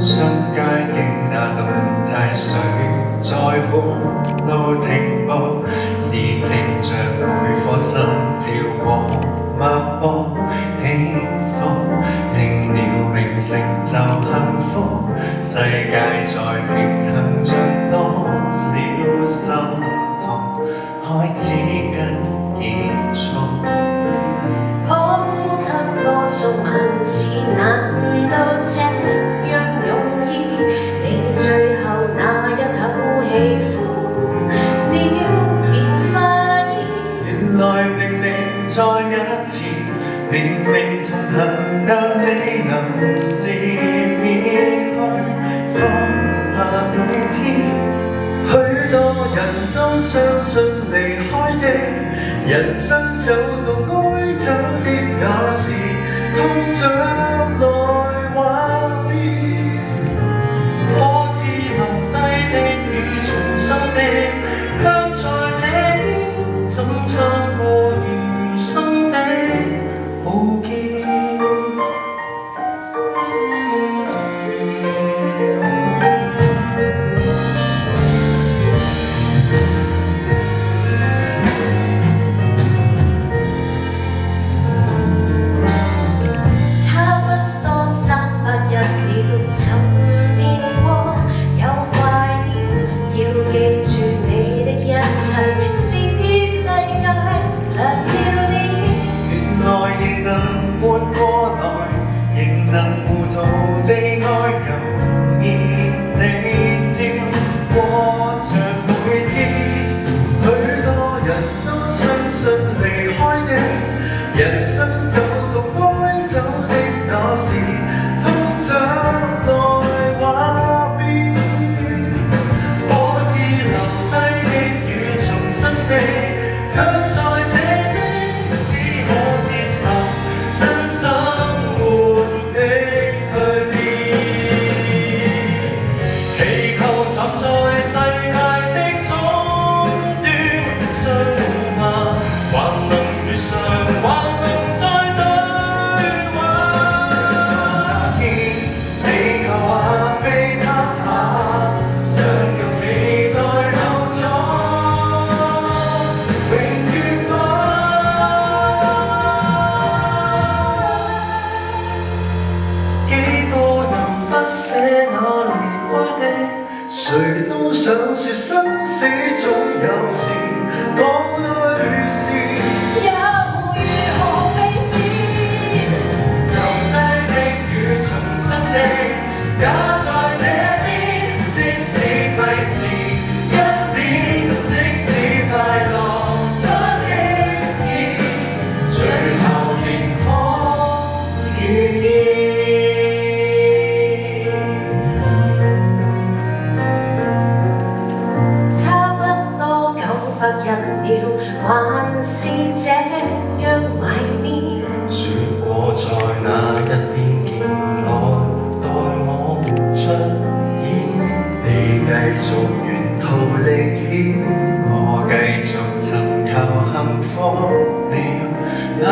信街景那動態誰在半路停步？是聽着每顆心跳和脈搏起伏，拼了命成就幸福。世界在平衡着多少心痛，開始跟結束。可呼吸多數萬次，難道這樣容易？你最後那一口氣呼了便發現，原來明明在眼前，明明同行，但你臨時別去放下每天。許多人都相信離開的人生走到該走的那時，痛着來話別。我知留低的與重生的，卻在這邊怎撐過餘生的無結。仍能糊塗地愛舊熱地笑過着每天。許多人都相信離開的人生走到該走的那時，痛着來話別。我知留低的與重生的，卻在這邊只可接受新生活的蛻變，祈求站在世界的終端，相互嗎？還能遇上，還能再對話。那天你舊話被他下，想用期待留咗永遠嗎？幾個人不捨那離開的，誰都想說生死總有時，講淚是也無如何避免。留低的與重生的，也在這邊，即使費事一點，即使快樂不經意，最後仍可遇見。差不多900日了，還是這樣懷念。說過在那一邊見我，待我出現，你繼續沿途歷險，我繼續尋求幸福了。